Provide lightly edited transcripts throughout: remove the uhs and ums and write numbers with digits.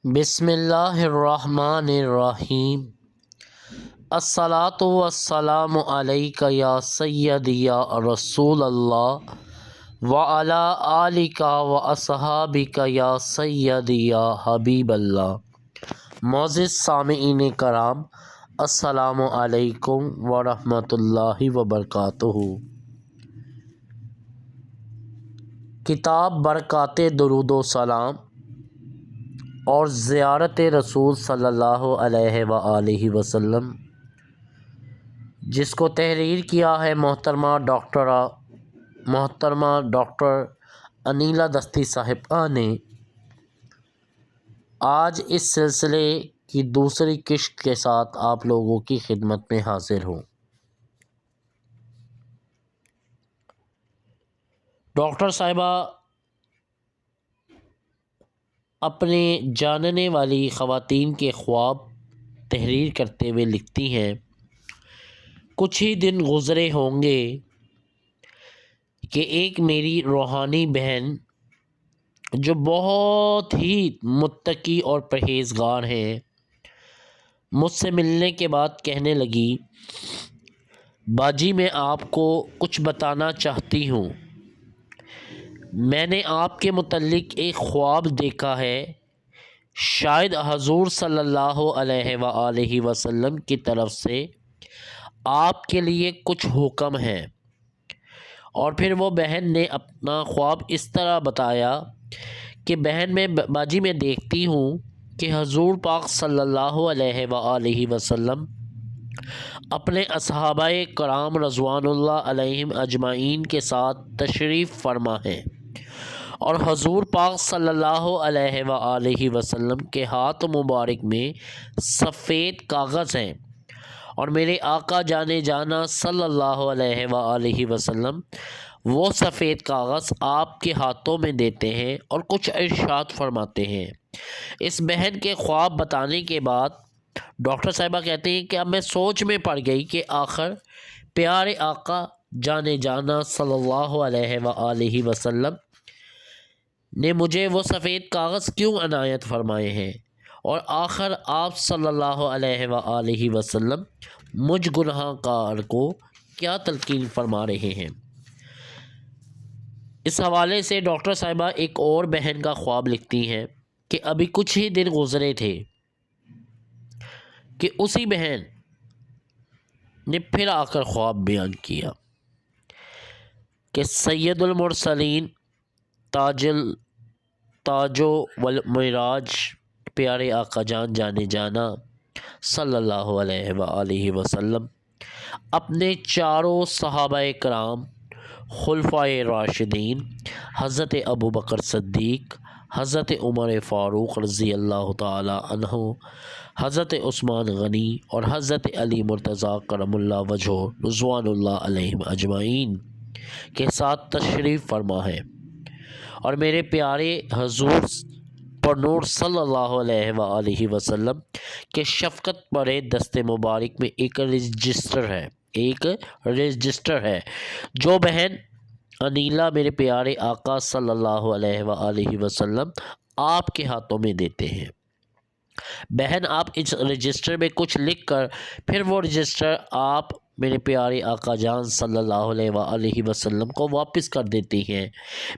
بسم اللہ الرحمن الرحیم۔ الصلاۃ والسلام علیک یا سیدی یا رسول اللہ وعلی آلک و اصحابک یا سیدی یا حبیب اللہ۔ معزز سامعین کرام، السلام علیکم ورحمۃ اللہ وبرکاتہ۔ کتاب برکات درود و سلام اور زیارت رسول صلی اللہ علیہ وآلہ وسلم، جس کو تحریر کیا ہے محترمہ ڈاکٹر انیلا دستی صاحبہ نے، آج اس سلسلے کی دوسری قسط کے ساتھ آپ لوگوں کی خدمت میں حاضر ہوں۔ ڈاکٹر صاحبہ اپنے جاننے والی خواتین کے خواب تحریر کرتے ہوئے لکھتی ہیں، کچھ ہی دن گزرے ہوں گے کہ ایک میری روحانی بہن جو بہت ہی متقی اور پرہیزگار ہیں، مجھ سے ملنے کے بعد کہنے لگی، باجی میں آپ کو کچھ بتانا چاہتی ہوں۔ میں نے آپ کے متعلق ایک خواب دیکھا ہے، شاید حضور صلی اللہ علیہ وآلہ وسلم کی طرف سے آپ کے لیے کچھ حکم ہے۔ اور پھر وہ بہن نے اپنا خواب اس طرح بتایا کہ باجی میں دیکھتی ہوں کہ حضور پاک صلی اللہ علیہ وآلہ وسلم اپنے اصحابہ کرام رضوان اللہ علیہم اجمعین کے ساتھ تشریف فرما ہیں، اور حضور پاک صلی اللہ علیہ وآلہ وسلم کے ہاتھ مبارک میں سفید کاغذ ہیں، اور میرے آقا جانے جانا صلی اللہ علیہ وآلہ وسلم وہ سفید کاغذ آپ کے ہاتھوں میں دیتے ہیں اور کچھ ارشاد فرماتے ہیں۔ اس بہن کے خواب بتانے کے بعد ڈاکٹر صاحبہ کہتے ہیں کہ اب میں سوچ میں پڑ گئی کہ آخر پیارے آقا جانے جانا صلی اللہ علیہ وآلہ وسلم نے مجھے وہ سفید کاغذ کیوں عنایت فرمائے ہیں، اور آخر آپ صلی اللہ علیہ وآلہ وسلم مجھ گناہ گار کو کیا تلقین فرما رہے ہیں۔ اس حوالے سے ڈاکٹر صاحبہ ایک اور بہن کا خواب لکھتی ہیں کہ ابھی کچھ ہی دن گزرے تھے کہ اسی بہن نے پھر آ کر خواب بیان کیا کہ سید المرسلین تاج والمعراج پیارے آقا جانے جانا صلی اللہ علیہ وآلہ وسلم اپنے چاروں صحابہ کرام، خلفائے راشدین، حضرت ابوبکر صدیق، حضرت عمر فاروق رضی اللہ تعالی عنہ، حضرت عثمان غنی اور حضرت علی مرتضیٰ کرم اللہ وجہہ رضوان اللہ علیہم اجمعین کے ساتھ تشریف فرما ہے، اور میرے پیارے حضور پر نور صلی اللہ علیہ وآلہ وسلم کے شفقت بڑے دست مبارک میں ایک رجسٹر ہے جو بہن انیلا میرے پیارے آقا صلی اللہ علیہ وآلہ وسلم آپ کے ہاتھوں میں دیتے ہیں۔ بہن آپ اس رجسٹر میں کچھ لکھ کر پھر وہ رجسٹر آپ میرے پیارے آقا جان صلی اللہ علیہ وآلہ وسلم کو واپس کر دیتی ہیں۔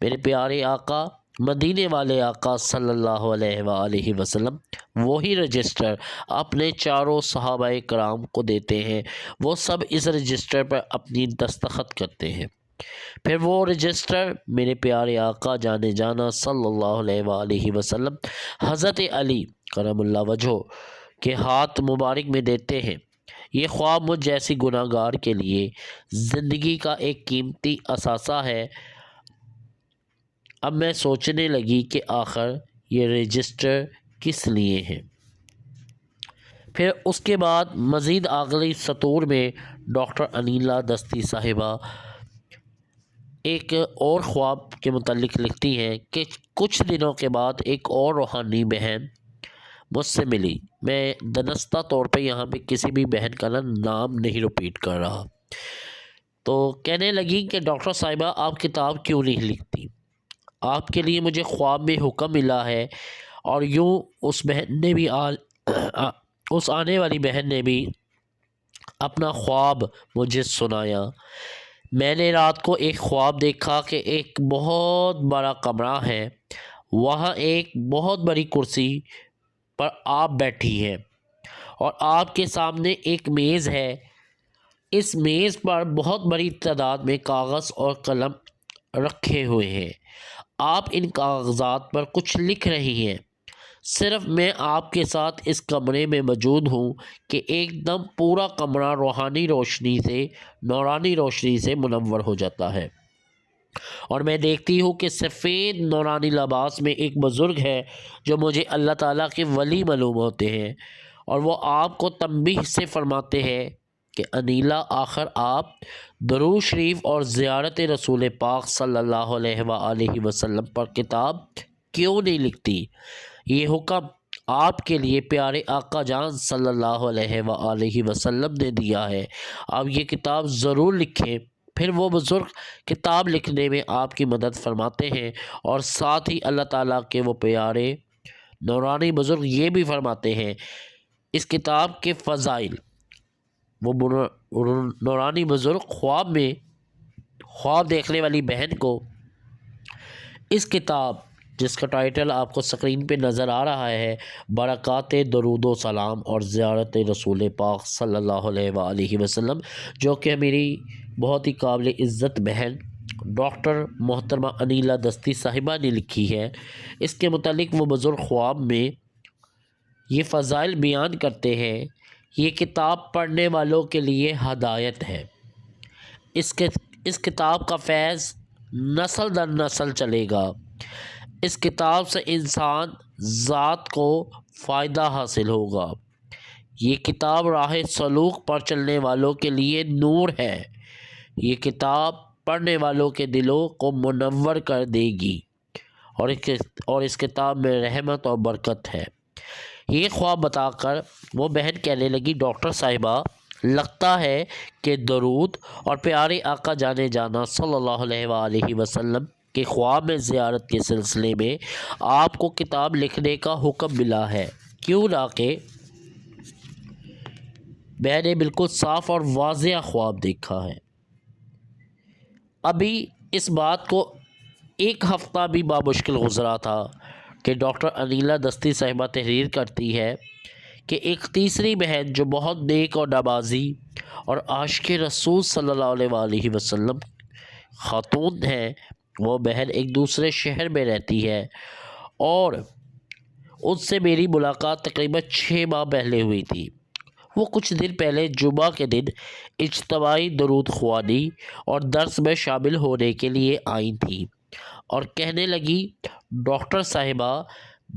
میرے پیارے آقا مدینے والے آقا صلی اللہ علیہ وآلہ وسلم وہی رجسٹر اپنے چاروں صحابہ کرام کو دیتے ہیں، وہ سب اس رجسٹر پر اپنی دستخط کرتے ہیں۔ پھر وہ رجسٹر میرے پیارے آقا جانے جانا صلی اللہ علیہ وآلہ وسلم حضرت علی کرم اللہ وجہہ کے ہاتھ مبارک میں دیتے ہیں۔ یہ خواب مجھ جیسی گناہ گار کے لیے زندگی کا ایک قیمتی اثاثہ ہے۔ اب میں سوچنے لگی کہ آخر یہ رجسٹر کس لیے ہیں۔ پھر اس کے بعد مزید اگلی سطور میں ڈاکٹر انیلا دستی صاحبہ ایک اور خواب کے متعلق لکھتی ہیں کہ کچھ دنوں کے بعد ایک اور روحانی بہن مجھ سے ملی۔ میں دانستہ طور پہ یہاں پہ کسی بھی بہن کا نام نہیں رپیٹ کر رہا، تو کہنے لگی کہ ڈاکٹر صاحبہ آپ کتاب کیوں نہیں لکھتی، آپ کے لیے مجھے خواب میں حکم ملا ہے اور یوں اس آنے والی بہن نے بھی اپنا خواب مجھے سنایا۔ میں نے رات کو ایک خواب دیکھا کہ ایک بہت بڑا کمرہ ہے، وہاں ایک بہت بڑی کرسی پر آپ بیٹھی ہیں اور آپ کے سامنے ایک میز ہے۔ اس میز پر بہت بڑی تعداد میں کاغذ اور قلم رکھے ہوئے ہیں۔ آپ ان کاغذات پر کچھ لکھ رہی ہیں۔ صرف میں آپ کے ساتھ اس کمرے میں موجود ہوں کہ ایک دم پورا کمرہ نورانی روشنی سے منور ہو جاتا ہے، اور میں دیکھتی ہوں کہ سفید نورانی لباس میں ایک بزرگ ہے جو مجھے اللہ تعالیٰ کے ولی معلوم ہوتے ہیں، اور وہ آپ کو تنبیہ سے فرماتے ہیں کہ انیلا، آخر آپ درود شریف اور زیارت رسول پاک صلی اللہ علیہ وآلہ وسلم پر کتاب کیوں نہیں لکھتی؟ یہ حکم آپ کے لیے پیارے آقا جان صلی اللہ علیہ وآلہ وسلم نے دیا ہے، آپ یہ کتاب ضرور لکھیں۔ پھر وہ بزرگ کتاب لکھنے میں آپ کی مدد فرماتے ہیں، اور ساتھ ہی اللہ تعالیٰ کے وہ پیارے نورانی بزرگ یہ بھی فرماتے ہیں اس کتاب کے فضائل۔ وہ نورانی بزرگ خواب دیکھنے والی بہن کو اس کتاب، جس کا ٹائٹل آپ کو اسکرین پہ نظر آ رہا ہے، برکات درود و سلام اور زیارت رسول پاک صلی اللہ علیہ وآلہ وسلم، جو کہ میری بہت ہی قابل عزت بہن ڈاکٹر محترمہ انیلا دستی صاحبہ نے لکھی ہے، اس کے متعلق وہ بزرگ خواب میں یہ فضائل بیان کرتے ہیں۔ یہ کتاب پڑھنے والوں کے لیے ہدایت ہے۔ اس کتاب کا فیض نسل در نسل چلے گا۔ اس کتاب سے انسان ذات کو فائدہ حاصل ہوگا۔ یہ کتاب راہ سلوک پر چلنے والوں کے لیے نور ہے۔ یہ کتاب پڑھنے والوں کے دلوں کو منور کر دے گی، اور اس کتاب میں رحمت اور برکت ہے۔ یہ خواب بتا کر وہ بہن کہنے لگی، ڈاکٹر صاحبہ، لگتا ہے کہ درود اور پیارے آقا جانے جانا صلی اللہ علیہ وآلہ وسلم کے خواب میں زیارت کے سلسلے میں آپ کو کتاب لکھنے کا حکم ملا ہے، کیوں نہ کہ میں نے بالکل صاف اور واضح خواب دیکھا ہے۔ ابھی اس بات کو ایک ہفتہ بھی بامشکل گزرا تھا کہ ڈاکٹر انیلا دستی صاحبہ تحریر کرتی ہے کہ ایک تیسری بہن جو بہت نیک اور نمازی اور عاشق رسول صلی اللہ علیہ وآلہ وسلم خاتون ہیں، وہ بہن ایک دوسرے شہر میں رہتی ہے، اور ان سے میری ملاقات تقریباً 6 ماہ پہلے ہوئی تھی۔ وہ کچھ دن پہلے جمعہ کے دن اجتماعی درود خوانی اور درس میں شامل ہونے کے لیے آئی تھیں، اور کہنے لگی، ڈاکٹر صاحبہ،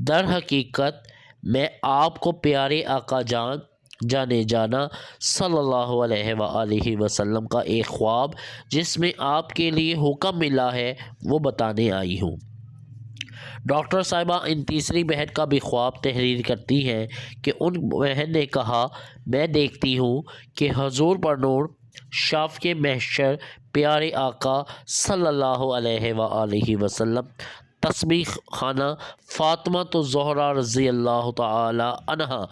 در حقیقت میں آپ کو پیارے آقا جانے جانا صلی اللہ علیہ وآلہ وسلم کا ایک خواب جس میں آپ کے لیے حکم ملا ہے وہ بتانے آئی ہوں۔ ڈاکٹر صاحبہ ان تیسری بہن کا بھی خواب تحریر کرتی ہیں کہ ان بہن نے کہا، میں دیکھتی ہوں کہ حضور پر نور شافق محشر پیارے آقا صلی اللہ علیہ وآلہ وسلم تسبیح خانہ فاطمہ الزہرا رضی اللہ تعالی عنہا،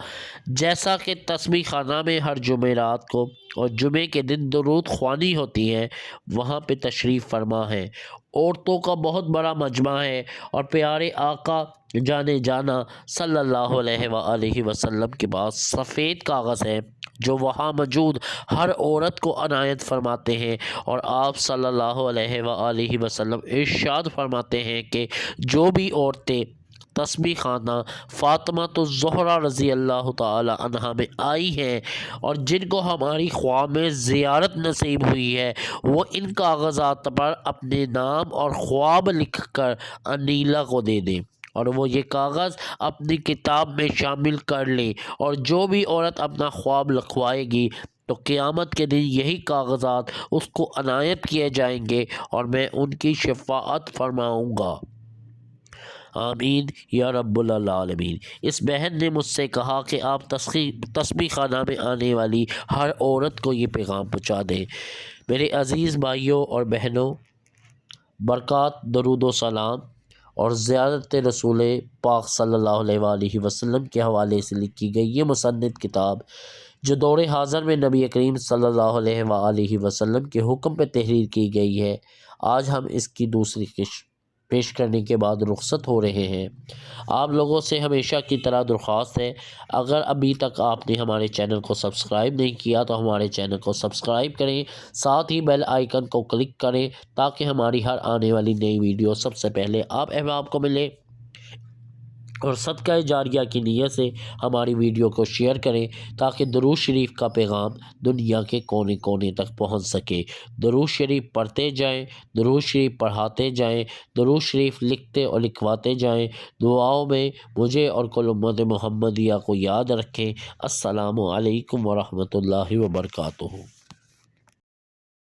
جیسا کہ تسبیح خانہ میں ہر جمعرات کو اور جمعے کے دن درود خوانی ہوتی ہے، وہاں پہ تشریف فرما ہے۔ عورتوں کا بہت بڑا مجمع ہے، اور پیارے آقا جانے جانا صلی اللہ علیہ وآلہ وسلم کے پاس سفید کاغذ ہے جو وہاں موجود ہر عورت کو عنایت فرماتے ہیں، اور آپ صلی اللہ علیہ وآلہ وسلم ارشاد فرماتے ہیں کہ جو بھی عورتیں تسبیح خانہ فاطمہ الزہرا رضی اللہ تعالی عنہا میں آئی ہیں اور جن کو ہماری خواب میں زیارت نصیب ہوئی ہے، وہ ان کاغذات پر اپنے نام اور خواب لکھ کر انیلا کو دے دیں، اور وہ یہ کاغذ اپنی کتاب میں شامل کر لیں، اور جو بھی عورت اپنا خواب لکھوائے گی تو قیامت کے دن یہی کاغذات اس کو عنایت کیے جائیں گے، اور میں ان کی شفاعت فرماؤں گا۔ آمین یا رب العالمین۔ اس بہن نے مجھ سے کہا کہ آپ تسبیح خانہ میں آنے والی ہر عورت کو یہ پیغام پہنچا دیں۔ میرے عزیز بھائیوں اور بہنوں، برکات درود و سلام اور زیارت رسول پاک صلی اللہ علیہ وآلہ وسلم کے حوالے سے لکھی گئی یہ مسند کتاب، جو دور حاضر میں نبی کریم صلی اللہ علیہ وآلہ وسلم کے حکم پہ تحریر کی گئی ہے، آج ہم اس کی دوسری قسط پیش کرنے کے بعد رخصت ہو رہے ہیں۔ آپ لوگوں سے ہمیشہ کی طرح درخواست ہے، اگر ابھی تک آپ نے ہمارے چینل کو سبسکرائب نہیں کیا تو ہمارے چینل کو سبسکرائب کریں، ساتھ ہی بیل آئیکن کو کلک کریں تاکہ ہماری ہر آنے والی نئی ویڈیو سب سے پہلے آپ احباب کو ملے، اور صدقہ جاریہ کی نیت سے ہماری ویڈیو کو شیئر کریں تاکہ درود شریف کا پیغام دنیا کے کونے کونے تک پہنچ سکے۔ درود شریف پڑھتے جائیں، درود شریف پڑھاتے جائیں، درود شریف لکھتے اور لکھواتے جائیں۔ دعاؤں میں مجھے اور کل امت محمدیہ کو یاد رکھیں۔ السلام علیکم ورحمۃ اللہ وبرکاتہ۔